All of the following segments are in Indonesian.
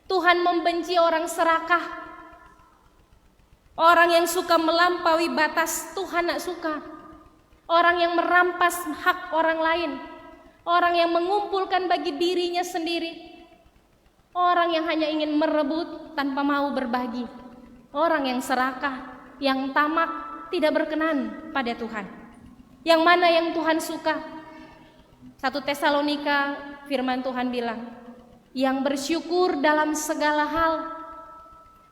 Tuhan membenci orang serakah, orang yang suka melampaui batas. Tuhan tak suka. Orang yang merampas hak orang lain, orang yang mengumpulkan bagi dirinya sendiri, orang yang hanya ingin merebut tanpa mau berbagi, orang yang serakah, yang tamak, tidak berkenan pada Tuhan. Yang mana yang Tuhan suka? 1 Tesalonika firman Tuhan bilang, yang bersyukur dalam segala hal.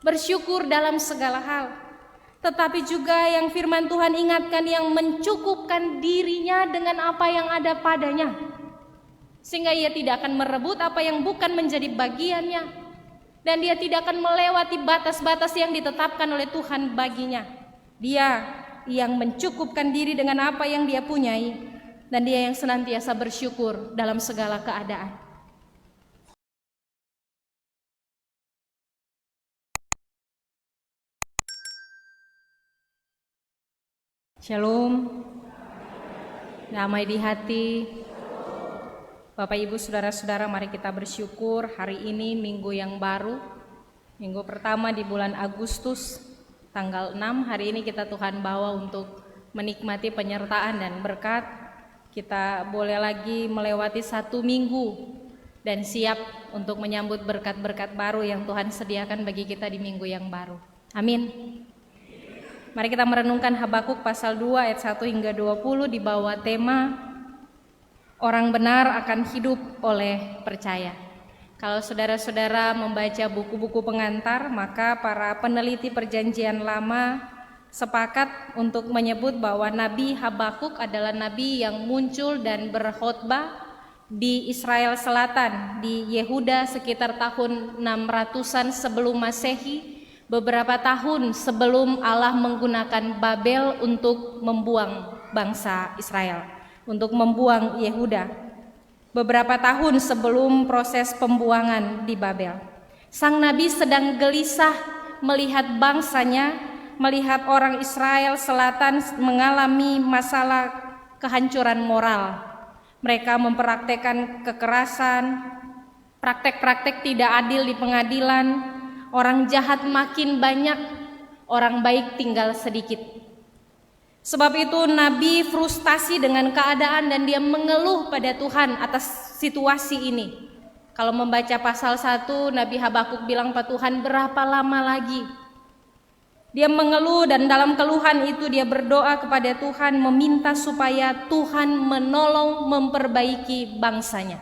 Bersyukur dalam segala hal. Tetapi juga yang firman Tuhan ingatkan, yang mencukupkan dirinya dengan apa yang ada padanya, sehingga ia tidak akan merebut apa yang bukan menjadi bagiannya, dan dia tidak akan melewati batas-batas yang ditetapkan oleh Tuhan baginya. Dia yang mencukupkan diri dengan apa yang dia punyai, dan dia yang senantiasa bersyukur dalam segala keadaan. Shalom, damai di hati. Bapak Ibu Saudara-saudara, mari kita bersyukur hari ini minggu yang baru, minggu pertama di bulan Agustus, tanggal 6. Hari ini kita Tuhan bawa untuk menikmati penyertaan dan berkat. Kita boleh lagi melewati 1 minggu dan siap untuk menyambut berkat-berkat baru yang Tuhan sediakan bagi kita di minggu yang baru. Amin. Mari kita merenungkan Habakuk pasal 2 ayat 1 hingga 20 di bawah tema orang benar akan hidup oleh percaya. Kalau saudara-saudara membaca buku-buku pengantar, maka para peneliti perjanjian lama sepakat untuk menyebut bahwa Nabi Habakuk adalah nabi yang muncul dan berkhotbah di Israel Selatan, di Yehuda sekitar tahun 600-an sebelum Masehi, beberapa tahun sebelum Allah menggunakan Babel untuk membuang bangsa Israel, untuk membuang Yehuda. Beberapa tahun sebelum proses pembuangan di Babel, sang nabi sedang gelisah melihat bangsanya, melihat orang Israel Selatan mengalami masalah kehancuran moral. Mereka mempraktekkan kekerasan, praktek-praktek tidak adil di pengadilan. Orang jahat makin banyak, orang baik tinggal sedikit. Sebab itu Nabi frustasi dengan keadaan dan dia mengeluh pada Tuhan atas situasi ini. Kalau membaca pasal 1, Nabi Habakuk bilang, "Pak Tuhan, berapa lama lagi?" Dia mengeluh dan dalam keluhan itu dia berdoa kepada Tuhan, meminta supaya Tuhan menolong memperbaiki bangsanya.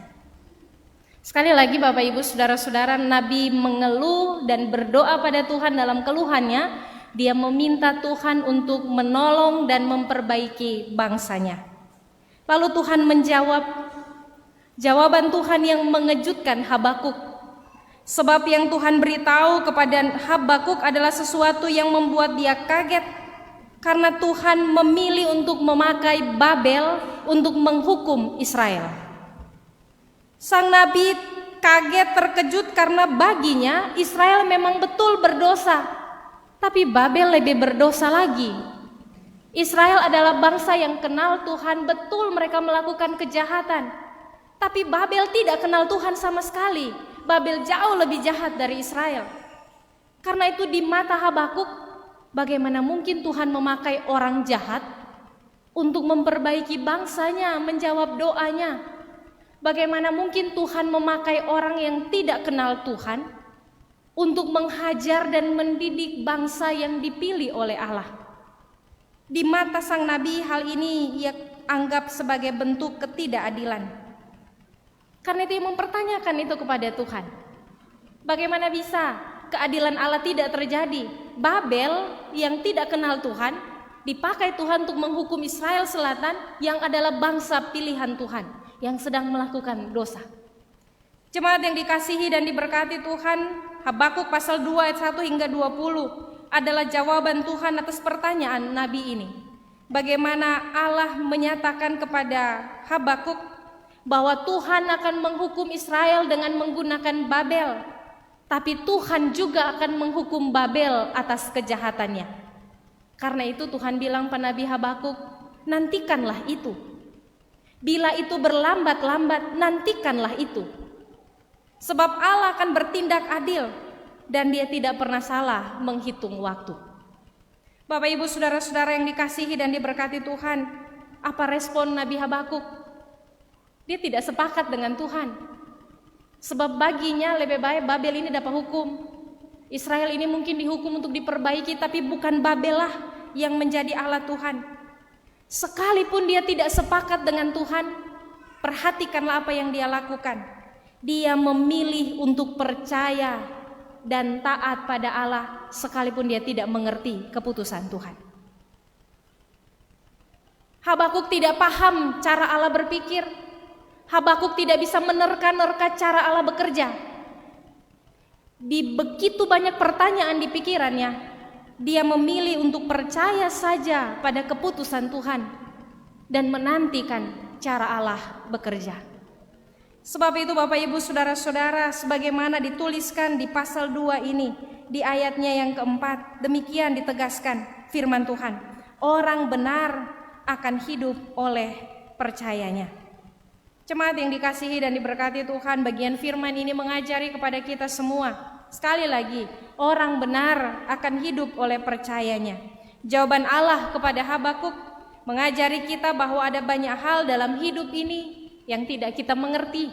Sekali lagi Bapak Ibu Saudara-saudara, Nabi mengeluh dan berdoa pada Tuhan dalam keluhannya. Dia meminta Tuhan untuk menolong dan memperbaiki bangsanya. Lalu Tuhan menjawab, jawaban Tuhan yang mengejutkan Habakuk. Sebab yang Tuhan beritahu kepada Habakuk adalah sesuatu yang membuat dia kaget, karena Tuhan memilih untuk memakai Babel untuk menghukum Israel. Sang nabi kaget, terkejut karena baginya Israel memang betul berdosa, tapi Babel lebih berdosa lagi. Israel adalah bangsa yang kenal Tuhan, betul mereka melakukan kejahatan, tapi Babel tidak kenal Tuhan sama sekali. Babel jauh lebih jahat dari Israel. Karena itu di mata Habakuk, bagaimana mungkin Tuhan memakai orang jahat untuk memperbaiki bangsanya, menjawab doanya? Bagaimana mungkin Tuhan memakai orang yang tidak kenal Tuhan untuk menghajar dan mendidik bangsa yang dipilih oleh Allah? Di mata sang nabi, hal ini ia anggap sebagai bentuk ketidakadilan. Karena itu ia mempertanyakan itu kepada Tuhan. Bagaimana bisa keadilan Allah tidak terjadi? Babel yang tidak kenal Tuhan dipakai Tuhan untuk menghukum Israel Selatan yang adalah bangsa pilihan Tuhan yang sedang melakukan dosa. Jemaat yang dikasihi dan diberkati Tuhan, Habakuk pasal 2 ayat 1 hingga 20 adalah jawaban Tuhan atas pertanyaan nabi ini. Bagaimana Allah menyatakan kepada Habakuk bahwa Tuhan akan menghukum Israel dengan menggunakan Babel, tapi Tuhan juga akan menghukum Babel atas kejahatannya. Karena itu Tuhan bilang pada Nabi Habakuk, nantikanlah itu. Bila itu berlambat-lambat, nantikanlah itu. Sebab Allah akan bertindak adil dan Dia tidak pernah salah menghitung waktu. Bapak Ibu saudara-saudara yang dikasihi dan diberkati Tuhan, apa respon Nabi Habakuk? Dia tidak sepakat dengan Tuhan. Sebab baginya lebih baik Babel ini dapat hukum. Israel ini mungkin dihukum untuk diperbaiki, tapi bukan Babel lah yang menjadi Allah Tuhan. Sekalipun dia tidak sepakat dengan Tuhan, perhatikanlah apa yang dia lakukan. Dia memilih untuk percaya dan taat pada Allah sekalipun dia tidak mengerti keputusan Tuhan. Habakuk tidak paham cara Allah berpikir. Habakuk tidak bisa menerka-nerka cara Allah bekerja. Di begitu banyak pertanyaan di pikirannya, dia memilih untuk percaya saja pada keputusan Tuhan dan menantikan cara Allah bekerja. Sebab itu Bapak Ibu saudara-saudara, sebagaimana dituliskan di pasal 2 ini, di ayatnya yang keempat, demikian ditegaskan firman Tuhan, orang benar akan hidup oleh percayanya. Jemaat yang dikasihi dan diberkati Tuhan, bagian firman ini mengajari kepada kita semua, sekali lagi, orang benar akan hidup oleh percayanya. Jawaban Allah kepada Habakuk mengajari kita bahwa ada banyak hal dalam hidup ini yang tidak kita mengerti.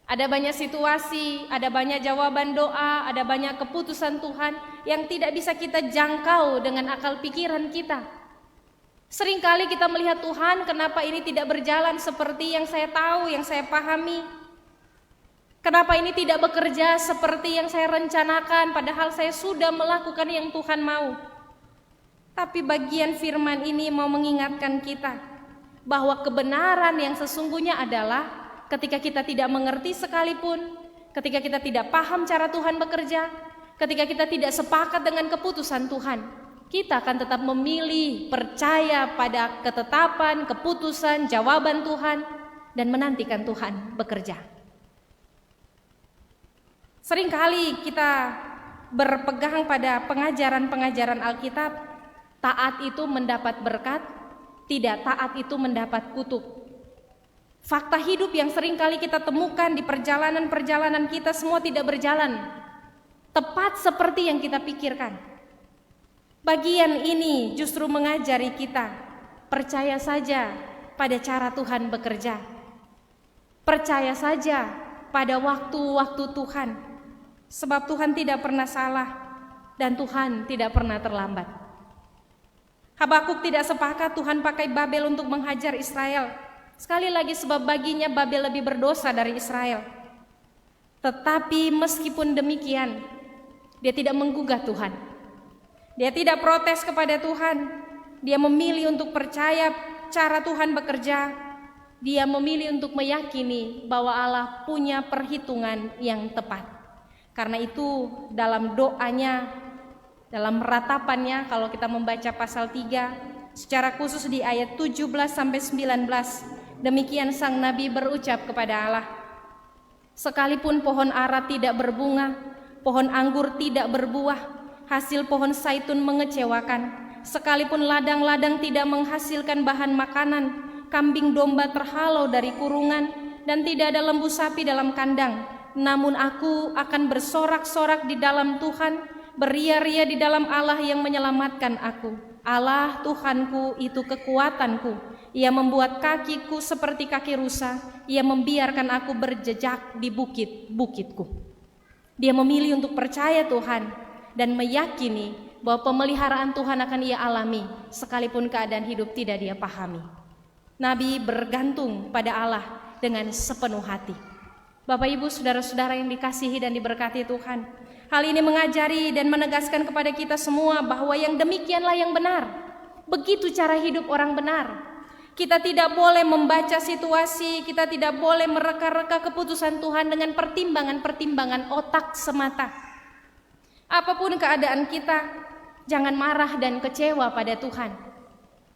Ada banyak situasi, ada banyak jawaban doa, ada banyak keputusan Tuhan yang tidak bisa kita jangkau dengan akal pikiran kita. Seringkali kita melihat Tuhan, kenapa ini tidak berjalan seperti yang saya tahu, yang saya pahami? Kenapa ini tidak bekerja seperti yang saya rencanakan, padahal saya sudah melakukan yang Tuhan mau? Tapi bagian firman ini mau mengingatkan kita bahwa kebenaran yang sesungguhnya adalah ketika kita tidak mengerti sekalipun, ketika kita tidak paham cara Tuhan bekerja, ketika kita tidak sepakat dengan keputusan Tuhan, kita akan tetap memilih percaya pada ketetapan, keputusan, jawaban Tuhan dan menantikan Tuhan bekerja. Seringkali kita berpegang pada pengajaran-pengajaran Alkitab, taat itu mendapat berkat, tidak taat itu mendapat kutuk. Fakta hidup yang seringkali kita temukan di perjalanan-perjalanan kita semua tidak berjalan tepat seperti yang kita pikirkan. Bagian ini justru mengajari kita, percaya saja pada cara Tuhan bekerja. Percaya saja pada waktu-waktu Tuhan. Sebab Tuhan tidak pernah salah dan Tuhan tidak pernah terlambat. Habakuk tidak sepakat Tuhan pakai Babel untuk menghajar Israel. Sekali lagi sebab baginya Babel lebih berdosa dari Israel. Tetapi meskipun demikian, dia tidak menggugah Tuhan. Dia tidak protes kepada Tuhan. Dia memilih untuk percaya cara Tuhan bekerja. Dia memilih untuk meyakini bahwa Allah punya perhitungan yang tepat. Karena itu dalam doanya, dalam ratapannya, kalau kita membaca pasal 3, secara khusus di ayat 17-19, demikian sang nabi berucap kepada Allah, sekalipun pohon ara tidak berbunga, pohon anggur tidak berbuah, hasil pohon zaitun mengecewakan, sekalipun ladang-ladang tidak menghasilkan bahan makanan, kambing domba terhalau dari kurungan, dan tidak ada lembu sapi dalam kandang, namun aku akan bersorak-sorak di dalam Tuhan, beria-ria di dalam Allah yang menyelamatkan aku. Allah Tuhanku itu kekuatanku. Ia membuat kakiku seperti kaki rusa. Ia membiarkan aku berjejak di bukit-bukitku. Dia memilih untuk percaya Tuhan dan meyakini bahwa pemeliharaan Tuhan akan ia alami sekalipun keadaan hidup tidak dia pahami. Nabi bergantung pada Allah dengan sepenuh hati. Bapak Ibu saudara-saudara yang dikasihi dan diberkati Tuhan, hal ini mengajari dan menegaskan kepada kita semua bahwa yang demikianlah yang benar. Begitu cara hidup orang benar. Kita tidak boleh membaca situasi, kita tidak boleh mereka-reka keputusan Tuhan dengan pertimbangan-pertimbangan otak semata. Apapun keadaan kita, jangan marah dan kecewa pada Tuhan.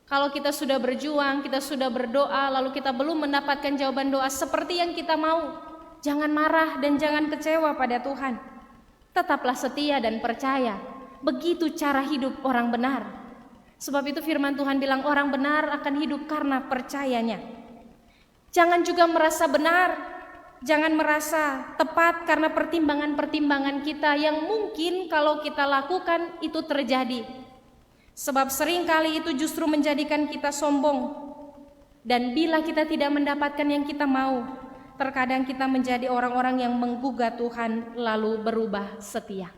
Kalau kita sudah berjuang, kita sudah berdoa, lalu kita belum mendapatkan jawaban doa seperti yang kita mau, jangan marah dan jangan kecewa pada Tuhan. Tetaplah setia dan percaya. Begitu cara hidup orang benar. Sebab itu firman Tuhan bilang orang benar akan hidup karena percayanya. Jangan juga merasa benar Jangan merasa tepat karena pertimbangan-pertimbangan kita yang mungkin kalau kita lakukan itu terjadi. Sebab seringkali itu justru menjadikan kita sombong. Dan bila kita tidak mendapatkan yang kita mau, terkadang kita menjadi orang-orang yang menggugat Tuhan lalu berubah setia.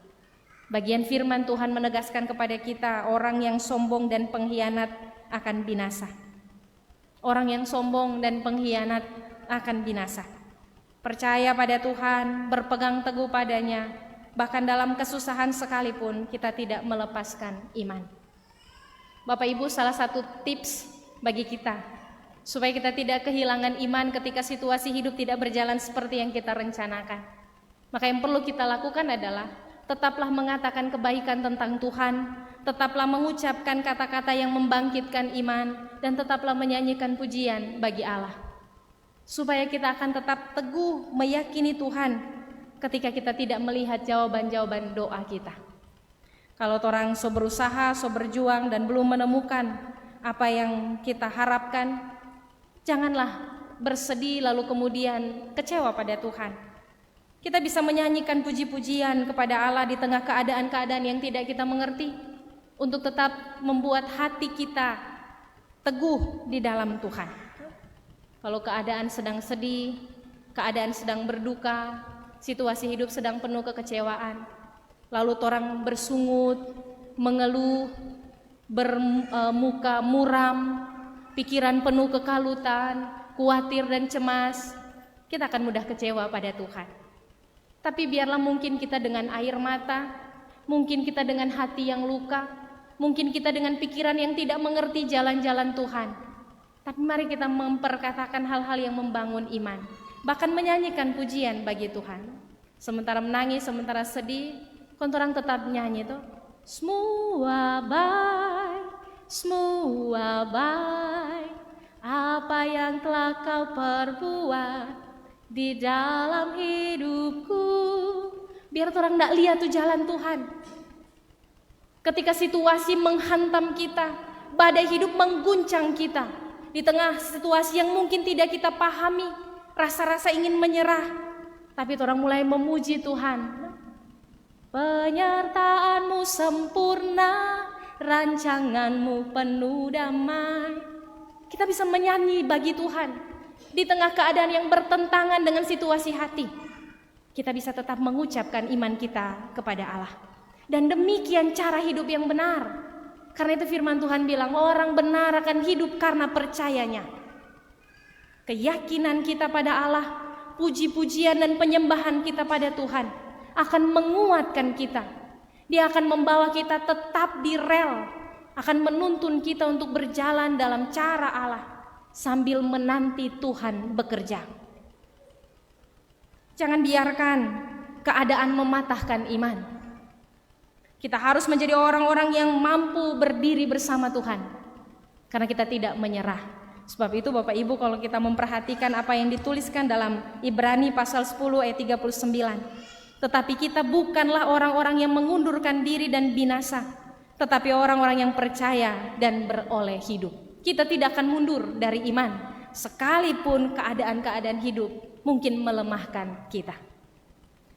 Bagian firman Tuhan menegaskan kepada kita, orang yang sombong dan pengkhianat akan binasa. Orang yang sombong dan pengkhianat akan binasa. Percaya pada Tuhan, berpegang teguh padanya, bahkan dalam kesusahan sekalipun kita tidak melepaskan iman. Bapak Ibu, salah satu tips bagi kita supaya kita tidak kehilangan iman ketika situasi hidup tidak berjalan seperti yang kita rencanakan. Maka yang perlu kita lakukan adalah tetaplah mengatakan kebaikan tentang Tuhan, tetaplah mengucapkan kata-kata yang membangkitkan iman, dan tetaplah menyanyikan pujian bagi Allah. Supaya kita akan tetap teguh meyakini Tuhan ketika kita tidak melihat jawaban-jawaban doa kita. Kalau orang so berusaha, so berjuang dan belum menemukan apa yang kita harapkan, janganlah bersedih lalu kemudian kecewa pada Tuhan. Kita bisa menyanyikan puji-pujian kepada Allah di tengah keadaan-keadaan yang tidak kita mengerti, untuk tetap membuat hati kita teguh di dalam Tuhan. Kalau keadaan sedang sedih, keadaan sedang berduka, situasi hidup sedang penuh kekecewaan, lalu orang bersungut, mengeluh, bermuka muram, pikiran penuh kekalutan, khawatir dan cemas, kita akan mudah kecewa pada Tuhan. Tapi biarlah mungkin kita dengan air mata, mungkin kita dengan hati yang luka, mungkin kita dengan pikiran yang tidak mengerti jalan-jalan Tuhan. Tapi mari kita memperkatakan hal-hal yang membangun iman, bahkan menyanyikan pujian bagi Tuhan. Sementara menangis, sementara sedih, orang tetap nyanyi tuh. Semua baik, apa yang telah kau perbuat di dalam hidupku. Biar orang tidak lihat tuh jalan Tuhan. Ketika situasi menghantam kita, badai hidup mengguncang kita, di tengah situasi yang mungkin tidak kita pahami, rasa-rasa ingin menyerah, tapi orang mulai memuji Tuhan. Penyertaan-Mu sempurna, rancangan-Mu penuh damai. Kita bisa menyanyi bagi Tuhan di tengah keadaan yang bertentangan dengan situasi hati. Kita bisa tetap mengucapkan iman kita kepada Allah. Dan demikian cara hidup yang benar. Karena itu firman Tuhan bilang, orang benar akan hidup karena percayanya. Keyakinan kita pada Allah, puji-pujian dan penyembahan kita pada Tuhan akan menguatkan kita. Dia akan membawa kita tetap di rel, akan menuntun kita untuk berjalan dalam cara Allah sambil menanti Tuhan bekerja. Jangan biarkan keadaan mematahkan iman. Kita harus menjadi orang-orang yang mampu berdiri bersama Tuhan, karena kita tidak menyerah. Sebab itu Bapak Ibu, kalau kita memperhatikan apa yang dituliskan dalam Ibrani pasal 10 ayat 39, tetapi kita bukanlah orang-orang yang mengundurkan diri dan binasa, tetapi orang-orang yang percaya dan beroleh hidup. Kita tidak akan mundur dari iman, sekalipun keadaan-keadaan hidup mungkin melemahkan kita.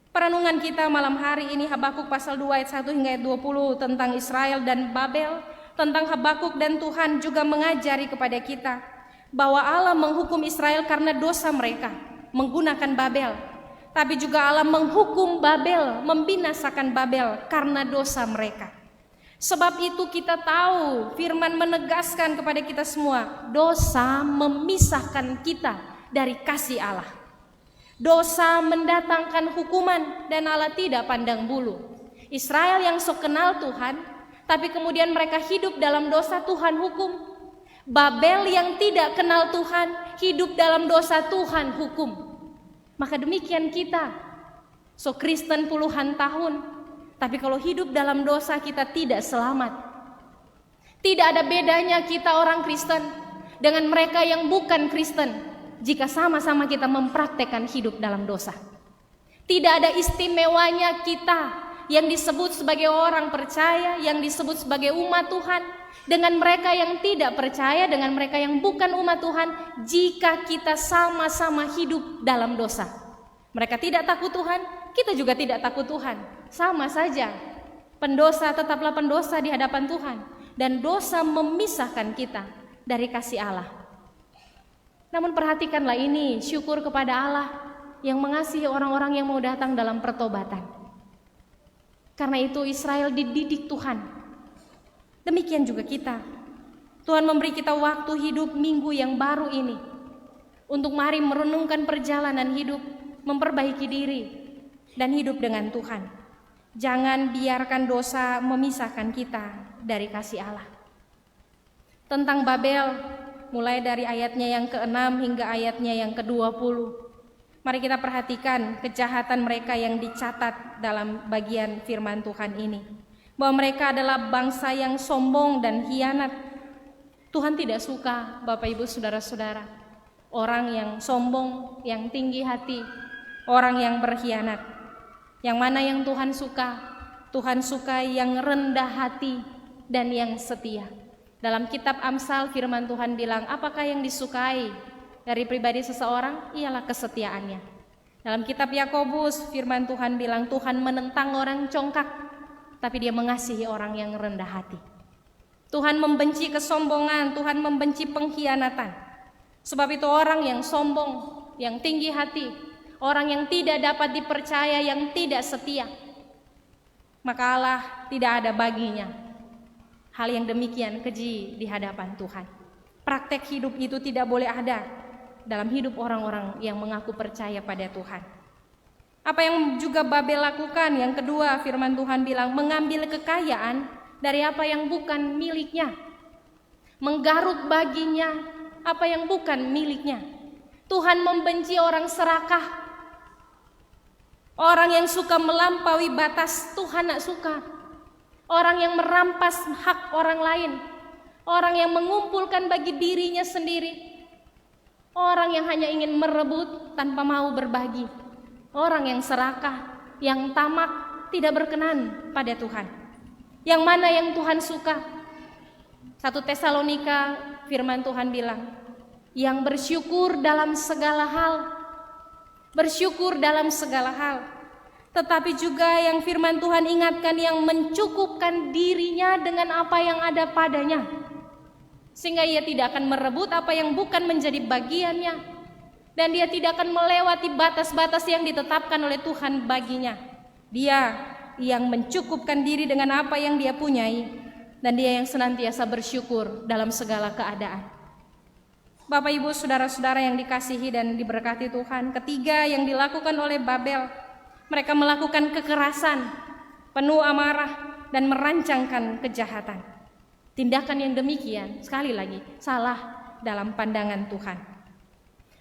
Perenungan kita malam hari ini Habakuk pasal 2 ayat 1 hingga ayat 20 tentang Israel dan Babel. Tentang Habakuk dan Tuhan juga mengajari kepada kita bahwa Allah menghukum Israel karena dosa mereka menggunakan Babel. Tapi juga Allah menghukum Babel, membinasakan Babel karena dosa mereka. Sebab itu kita tahu firman menegaskan kepada kita semua, dosa memisahkan kita dari kasih Allah. Dosa mendatangkan hukuman dan Allah tidak pandang bulu. Israel yang sok kenal Tuhan, tapi kemudian mereka hidup dalam dosa, Tuhan hukum. Babel yang tidak kenal Tuhan, hidup dalam dosa, Tuhan hukum. Maka demikian kita, sok Kristen puluhan tahun, tapi kalau hidup dalam dosa kita tidak selamat. Tidak ada bedanya kita orang Kristen dengan mereka yang bukan Kristen jika sama-sama kita mempraktekkan hidup dalam dosa. Tidak ada istimewanya kita yang disebut sebagai orang percaya, yang disebut sebagai umat Tuhan, dengan mereka yang tidak percaya, dengan mereka yang bukan umat Tuhan, jika kita sama-sama hidup dalam dosa. Mereka tidak takut Tuhan, kita juga tidak takut Tuhan. Sama saja, pendosa tetaplah pendosa di hadapan Tuhan, dan dosa memisahkan kita dari kasih Allah. Namun perhatikanlah ini, syukur kepada Allah yang mengasihi orang-orang yang mau datang dalam pertobatan. Karena itu Israel dididik Tuhan. Demikian juga kita. Tuhan memberi kita waktu hidup minggu yang baru ini untuk mari merenungkan perjalanan hidup, memperbaiki diri, dan hidup dengan Tuhan. Jangan biarkan dosa memisahkan kita dari kasih Allah. Tentang Babel, mulai dari ayatnya yang ke-6 hingga ayatnya yang ke-20. Mari kita perhatikan kejahatan mereka yang dicatat dalam bagian firman Tuhan ini. Bahwa mereka adalah bangsa yang sombong dan hianat. Tuhan tidak suka, Bapak Ibu Saudara-saudara, orang yang sombong, yang tinggi hati, orang yang berkhianat. Yang mana yang Tuhan suka? Tuhan suka yang rendah hati dan yang setia. Dalam kitab Amsal firman Tuhan bilang, apakah yang disukai dari pribadi seseorang? Ialah kesetiaannya. Dalam kitab Yakobus firman Tuhan bilang, Tuhan menentang orang congkak, tapi Dia mengasihi orang yang rendah hati. Tuhan membenci kesombongan, Tuhan membenci pengkhianatan. Sebab itu orang yang sombong, yang tinggi hati, orang yang tidak dapat dipercaya, yang tidak setia, maka Allah tidak ada baginya hal yang demikian keji di hadapan Tuhan. Praktek hidup itu tidak boleh ada dalam hidup orang-orang yang mengaku percaya pada Tuhan. Apa yang juga Babel lakukan? Yang kedua, firman Tuhan bilang mengambil kekayaan dari apa yang bukan miliknya, menggaruk baginya apa yang bukan miliknya. Tuhan membenci orang serakah, orang yang suka melampaui batas. Tuhan tak suka orang yang merampas hak orang lain, orang yang mengumpulkan bagi dirinya sendiri, orang yang hanya ingin merebut tanpa mau berbagi, orang yang serakah, yang tamak, tidak berkenan pada Tuhan. Yang mana yang Tuhan suka? 1 Tesalonika firman Tuhan bilang, yang bersyukur dalam segala hal, bersyukur dalam segala hal. Tetapi juga yang firman Tuhan ingatkan, yang mencukupkan dirinya dengan apa yang ada padanya, sehingga ia tidak akan merebut apa yang bukan menjadi bagiannya, dan dia tidak akan melewati batas-batas yang ditetapkan oleh Tuhan baginya. Dia yang mencukupkan diri dengan apa yang dia punyai, dan dia yang senantiasa bersyukur dalam segala keadaan. Bapak Ibu Saudara-saudara yang dikasihi dan diberkati Tuhan, ketiga yang dilakukan oleh Babel, mereka melakukan kekerasan, penuh amarah, dan merancangkan kejahatan. Tindakan yang demikian, sekali lagi, salah dalam pandangan Tuhan.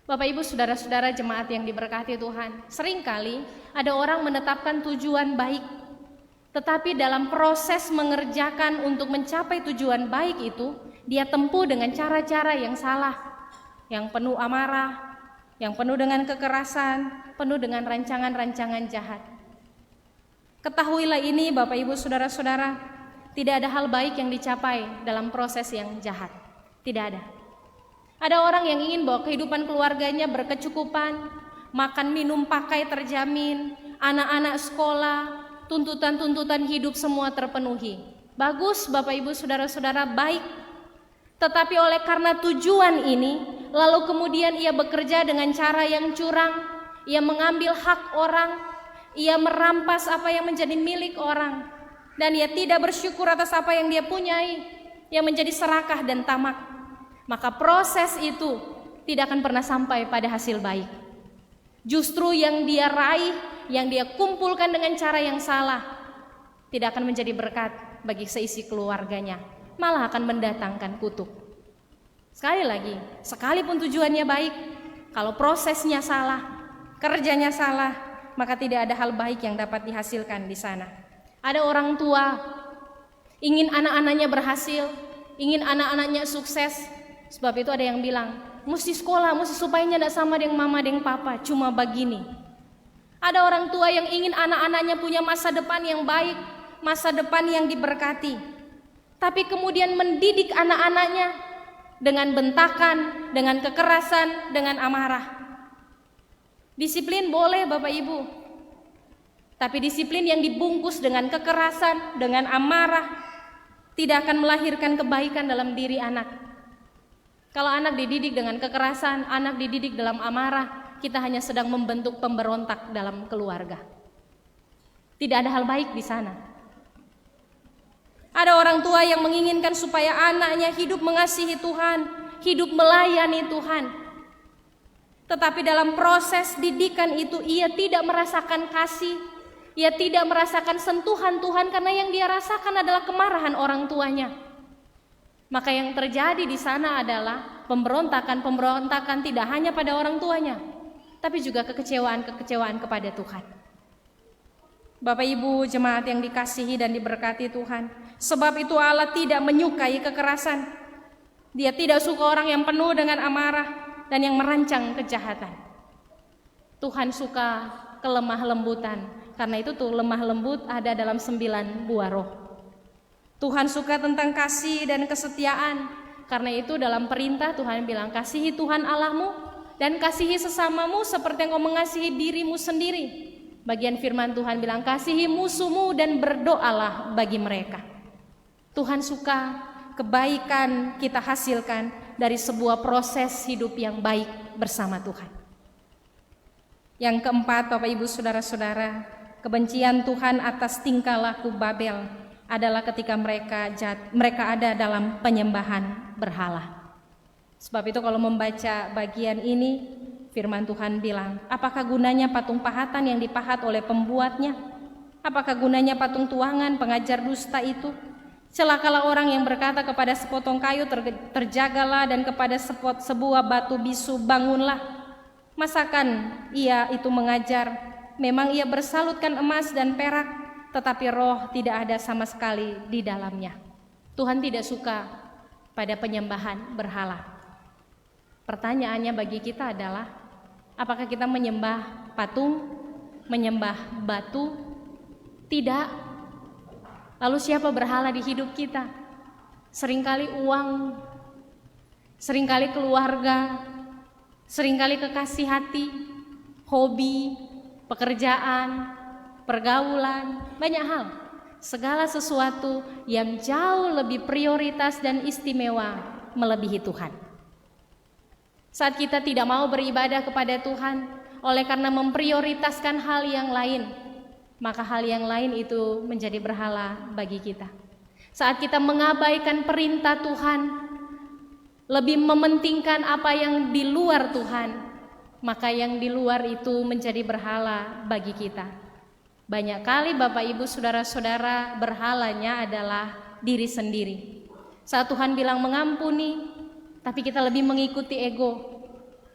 Bapak Ibu Saudara-saudara jemaat yang diberkati Tuhan, seringkali ada orang menetapkan tujuan baik, tetapi dalam proses mengerjakan untuk mencapai tujuan baik itu, dia tempuh dengan cara-cara yang salah, yang penuh amarah, yang penuh dengan kekerasan, penuh dengan rancangan-rancangan jahat. Ketahuilah ini Bapak Ibu Saudara-saudara, tidak ada hal baik yang dicapai dalam proses yang jahat. Tidak ada. Ada orang yang ingin bahwa kehidupan keluarganya berkecukupan, makan minum pakai terjamin, anak-anak sekolah, tuntutan-tuntutan hidup semua terpenuhi. Bagus Bapak Ibu Saudara-saudara, baik. Tetapi oleh karena tujuan ini, lalu kemudian ia bekerja dengan cara yang curang, ia mengambil hak orang, ia merampas apa yang menjadi milik orang, dan ia tidak bersyukur atas apa yang dia punyai, yang menjadi serakah dan tamak. Maka proses itu tidak akan pernah sampai pada hasil baik. Justru yang dia raih, yang dia kumpulkan dengan cara yang salah, tidak akan menjadi berkat bagi seisi keluarganya, malah akan mendatangkan kutuk. Sekali lagi, sekalipun tujuannya baik, kalau prosesnya salah, kerjanya salah, maka tidak ada hal baik yang dapat dihasilkan di sana. Ada orang tua ingin anak-anaknya berhasil, ingin anak-anaknya sukses. Sebab itu ada yang bilang, mesti sekolah, mesti supaya tidak sama dengan mama dengan papa, cuma begini. Ada orang tua yang ingin anak-anaknya punya masa depan yang baik, masa depan yang diberkati, tapi kemudian mendidik anak-anaknya dengan bentakan, dengan kekerasan, dengan amarah. Disiplin boleh Bapak Ibu, tapi disiplin yang dibungkus dengan kekerasan, dengan amarah, tidak akan melahirkan kebaikan dalam diri anak. Kalau anak dididik dengan kekerasan, anak dididik dalam amarah, kita hanya sedang membentuk pemberontak dalam keluarga. Tidak ada hal baik di sana. Ada orang tua yang menginginkan supaya anaknya hidup mengasihi Tuhan, hidup melayani Tuhan. Tetapi dalam proses didikan itu ia tidak merasakan kasih, ia tidak merasakan sentuhan Tuhan karena yang dia rasakan adalah kemarahan orang tuanya. Maka yang terjadi di sana adalah pemberontakan tidak hanya pada orang tuanya, tapi juga kekecewaan kepada Tuhan. Bapak Ibu jemaat yang dikasihi dan diberkati Tuhan, sebab itu Allah tidak menyukai kekerasan. Dia tidak suka orang yang penuh dengan amarah dan yang merancang kejahatan. Tuhan suka kelemah lembutan. Karena itu tuh lemah lembut ada dalam 9 buah roh. Tuhan suka tentang kasih dan kesetiaan. Karena itu dalam perintah Tuhan bilang, kasihi Tuhan Allahmu dan kasihi sesamamu seperti yang kau mengasihi dirimu sendiri. Bagian firman Tuhan bilang, kasihi musuhmu dan berdoalah bagi mereka. Tuhan suka kebaikan kita hasilkan dari sebuah proses hidup yang baik bersama Tuhan. Yang keempat, Bapak Ibu Saudara-saudara, kebencian Tuhan atas tingkah laku Babel adalah ketika mereka ada dalam penyembahan berhala. Sebab itu kalau membaca bagian ini, firman Tuhan bilang, apakah gunanya patung pahatan yang dipahat oleh pembuatnya? Apakah gunanya patung tuangan pengajar dusta itu? Celakalah orang yang berkata kepada sepotong kayu terjagalah dan kepada sebuah batu bisu bangunlah. Masakan ia itu mengajar? Memang ia bersalutkan emas dan perak, tetapi roh tidak ada sama sekali di dalamnya. Tuhan tidak suka pada penyembahan berhala. Pertanyaannya bagi kita adalah, apakah kita menyembah patung, menyembah batu? Tidak. Lalu siapa berhala di hidup kita? Seringkali uang, seringkali keluarga, seringkali kekasih hati, hobi, pekerjaan, pergaulan, banyak hal. Segala sesuatu yang jauh lebih prioritas dan istimewa melebihi Tuhan. Saat kita tidak mau beribadah kepada Tuhan oleh karena memprioritaskan hal yang lain, maka hal yang lain itu menjadi berhala bagi kita. Saat kita mengabaikan perintah Tuhan, lebih mementingkan apa yang di luar Tuhan, maka yang di luar itu menjadi berhala bagi kita. Banyak kali Bapak Ibu Saudara-saudara berhalanya adalah diri sendiri. Saat Tuhan bilang mengampuni, tapi kita lebih mengikuti ego,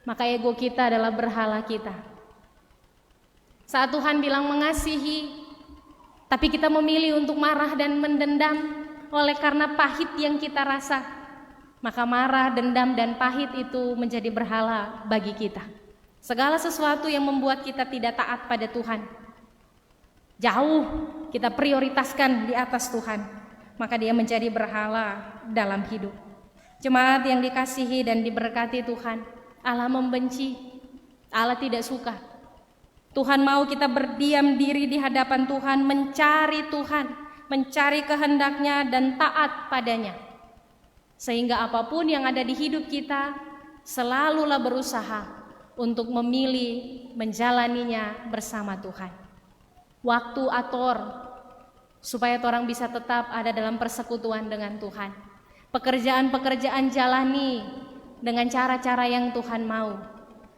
maka ego kita adalah berhala kita. Saat Tuhan bilang mengasihi, tapi kita memilih untuk marah dan mendendam oleh karena pahit yang kita rasa, maka marah, dendam, dan pahit itu menjadi berhala bagi kita. Segala sesuatu yang membuat kita tidak taat pada Tuhan, jauh kita prioritaskan di atas Tuhan, maka dia menjadi berhala dalam hidup. Jemaat yang dikasihi dan diberkati Tuhan, Allah membenci, Allah tidak suka. Tuhan mau kita berdiam diri di hadapan Tuhan, mencari Tuhan, mencari kehendaknya dan taat padanya. Sehingga apapun yang ada di hidup kita, selalulah berusaha untuk memilih menjalaninya bersama Tuhan. Waktu ator, supaya orang bisa tetap ada dalam persekutuan dengan Tuhan. Pekerjaan-pekerjaan jalani dengan cara-cara yang Tuhan mau.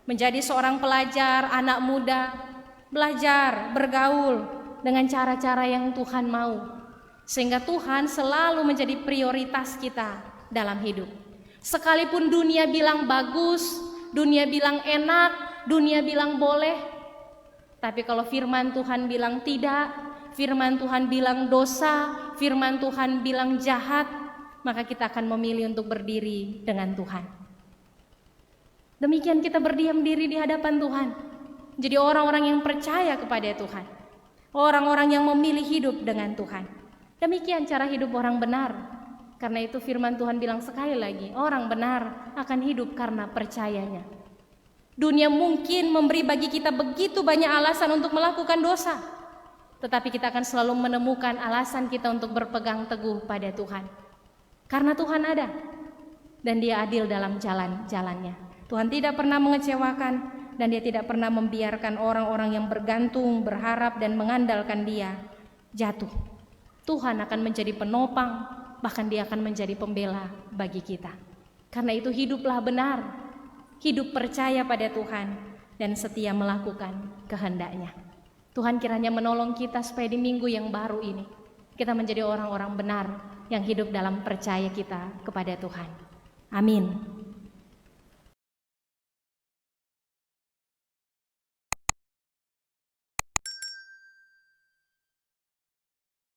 Menjadi seorang pelajar, anak muda, belajar, bergaul dengan cara-cara yang Tuhan mau. Sehingga Tuhan selalu menjadi prioritas kita dalam hidup. Sekalipun dunia bilang bagus, dunia bilang enak, dunia bilang boleh, tapi kalau firman Tuhan bilang tidak, firman Tuhan bilang dosa, firman Tuhan bilang jahat, maka kita akan memilih untuk berdiri dengan Tuhan. Demikian kita berdiam diri di hadapan Tuhan. Jadi orang-orang yang percaya kepada Tuhan, orang-orang yang memilih hidup dengan Tuhan. Demikian cara hidup orang benar. Karena itu firman Tuhan bilang sekali lagi, orang benar akan hidup karena percayanya. Dunia mungkin memberi bagi kita begitu banyak alasan untuk melakukan dosa, tetapi kita akan selalu menemukan alasan kita untuk berpegang teguh pada Tuhan. Karena Tuhan ada dan Dia adil dalam jalan-jalannya. Tuhan tidak pernah mengecewakan dan Dia tidak pernah membiarkan orang-orang yang bergantung, berharap dan mengandalkan Dia jatuh. Tuhan akan menjadi penopang, bahkan Dia akan menjadi pembela bagi kita. Karena itu hiduplah benar, hidup percaya pada Tuhan dan setia melakukan kehendak-Nya. Tuhan kiranya menolong kita supaya di minggu yang baru ini kita menjadi orang-orang benar yang hidup dalam percaya kita kepada Tuhan. Amin.